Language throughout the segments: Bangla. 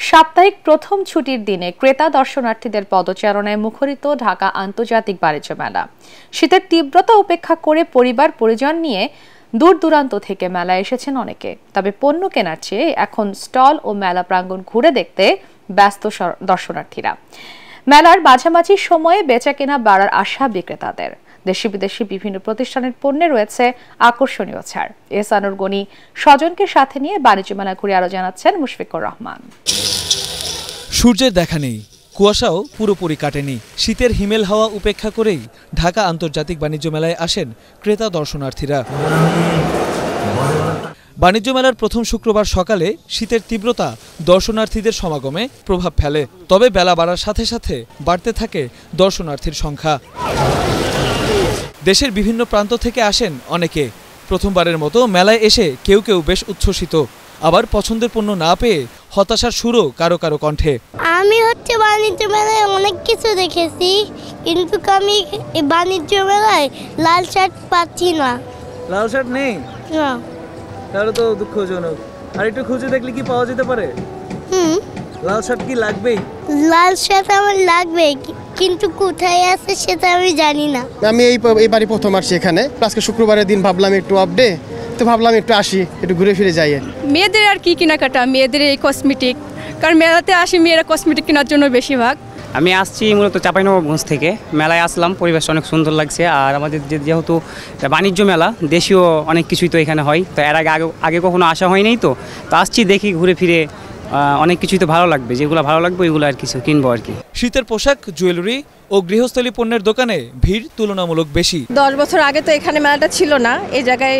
সাপ্তাহিক প্রথম ছুটির দিনে ক্রেতা দর্শনার্থীদের পদচারণায় মুখরিত ঢাকা আন্তর্জাতিক বাণিজ্য মেলা। শীতের তীব্রতা উপেক্ষা করে পরিবার পরিজন নিয়ে দূর দূরান্ত থেকে মেলায় এসেছেন অনেকে। তবে পণ্য কেনার চেয়ে এখন স্টল ও মেলা প্রাঙ্গণ ঘুরে দেখতে ব্যস্ত দর্শনার্থীরা। মেলার মাঝামাঝি সময়ে বেচাকেনা বাড়ার আশা বিক্রেতাদের। দেশি বিদেশি বিভিন্ন প্রতিষ্ঠানের পণ্যে রয়েছে আকর্ষণীয় ছাড়। এহসানুর গনি স্বজনকে সাথে নিয়ে বাণিজ্য মেলা ঘুরে আরো জানাচ্ছেন মুশফিকুর রহমান। সূর্যের দেখা নেই, কুয়াশাও পুরোপুরি কাটেনি। শীতের হিমেল হাওয়া উপেক্ষা করেই ঢাকা আন্তর্জাতিক বাণিজ্য মেলায় আসেন ক্রেতা দর্শনার্থীরা। বাণিজ্য মেলার প্রথম শুক্রবার সকালে শীতের তীব্রতা দর্শনার্থীদের সমাগমে প্রভাব ফেলে। তবে বেলা বাড়ার সাথে সাথে বাড়তে থাকে দর্শনার্থীর সংখ্যা। দেশের বিভিন্ন প্রান্ত থেকে আসেন অনেকে। প্রথমবারের মতো মেলায় এসে কেউ কেউ বেশ উচ্ছ্বসিত, আবার পছন্দের পণ্য না পেয়ে হতাশার সুরও কারো কারো কণ্ঠে। আমি বাণিজ্য মেলায় অনেক কিছু দেখেছি, কিন্তু আমি বাণিজ্য মেলায় লাল শার্ট পাচ্ছি না। লাল শার্ট নেই? না। তাহলে তো দুঃখজনক। আর একটু খুঁজে দেখলে কি পাওয়া যেতে পারে? লাল শার্ট কি লাগবেই? লাল শার্ট আমার লাগবে, কিন্তু কোথায় আছে সেটা আমি জানি না। আমি এইবারই প্রথম আসছি এখানে। আজকে শুক্রবারের দিন ভাবলাম একটু আপডে, তো ভাবলাম একটু আসি, একটু ঘুরে ফিরে যাই। মেয়েদের আর কি কেনাকাটা, মেয়েদের এই কসমেটিক, কারণ মেলাতে আসি মেয়েরা কসমেটিক কেনার জন্য বেশিরভাগ। আমি আসছি মূলত চাঁপাইনবাবগঞ্জ থেকে। মেলায় আসলাম, পরিবেশটা অনেক সুন্দর লাগছে। আর আমাদের যেহেতু বাণিজ্য মেলা, দেশীয় অনেক কিছুই তো এখানে হয়, তো এর আগে কখনো আসা হয় নাই, তো আসছি দেখি ঘুরে ফিরে অনেক কিছুই তো ভালো লাগবে। যেগুলো ভালো লাগবে ওইগুলো আর কিছু কিনবো আর কি। শীতের পোশাক, জুয়েলারি ও গৃহস্থলী পণ্যের দোকানে ভিড় তুলনামূলক বেশি। 10 বছর আগে তো এখানে মেলাটা ছিল না, এই জায়গায়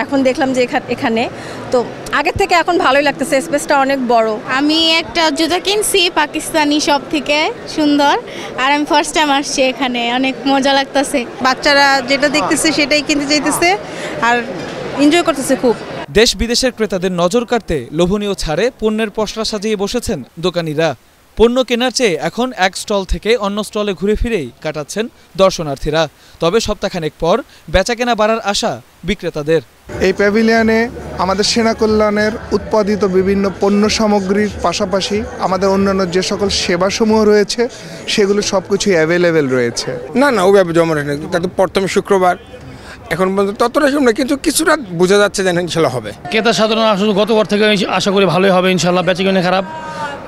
এখন দেখলাম যে এখানে তো আগের থেকে এখন ভালোই লাগতেছে, স্পেসটা অনেক বড়। আমি একটা জুতা কিনছি পাকিস্তানি শপ থেকে, সুন্দর। আর আমি ফার্স্ট টাইম আসছি এখানে, অনেক মজা লাগতেছে। বাচ্চারা যেটা দেখতেছে সেটাই কিনতে চাইতেছে আর এনজয় করতেছে খুব। দেশ বিদেশের ক্রেতাদের নজর কাড়তে লোভনীয় ছাড়ে পণ্যের পসরা সাজিয়ে বসেছেন দোকানিরা। পণ্য কেনার চেয়ে এখন এক স্টল থেকে অন্য স্টলে ঘুরে ফিরেই কাটাচ্ছেন দর্শনার্থীরা। তবে সপ্তাহখানেক পর বেচাকেনা বাড়ার আশা বিক্রেতাদের। এই প্যাভিলিয়নে আমাদের সেনা কল্যাণের উৎপাদিত বিভিন্ন পণ্য সামগ্রীর পাশাপাশি আমাদের অন্যান্য যে সকল সেবাসমূহ রয়েছে সেগুলো সব কিছুই অ্যাভেলেবেল রয়েছে। না ওইভাবে জমা নেই, তাতে প্রথম শুক্রবার এখন পর্যন্ত ততটা শুনে, কিন্তু কিছুটা বোঝা যাচ্ছে যে ইনশাল্লাহ হবে। ক্রেতা সাধারণ আসলে গতবার থেকে আশা করি ভালোই হবে ইনশাল্লাহ। বেচাকেনা খারাপ,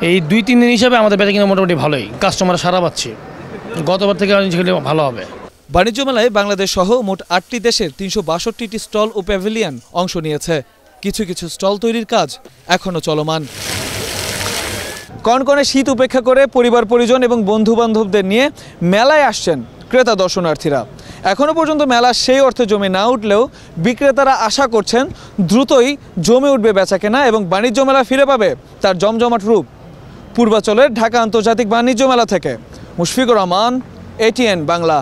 এই 2-3 দিন হিসাবে আমাদের বেচাকেনা মোটামুটি ভালোই, কাস্টমার সারা পাচ্ছে। গতবার থেকে ভালো হবে। বাণিজ্য মেলায় বাংলাদেশ সহ মোট 8টি দেশের 362টি স্টল ও প্যাভিলিয়ন অংশ নিয়েছে। কিছু কিছু স্টল তৈরির কাজ এখনো চলমান। কনকনে শীত উপেক্ষা করে পরিবার পরিজন এবং বন্ধু বান্ধবদের নিয়ে মেলায় আসছেন ক্রেতা দর্শনার্থীরা। এখনো পর্যন্ত মেলা সেই অর্থে জমে না উঠলেও বিক্রেতারা আশা করছেন দ্রুতই জমে উঠবে বেচাকেনা এবং বাণিজ্য মেলা ফিরে পাবে তার জমজমাট রূপ। পূর্বাঞ্চলের ঢাকা আন্তর্জাতিক বাণিজ্য মেলা থেকে মুশফিকুর রহমান, ATN বাংলা।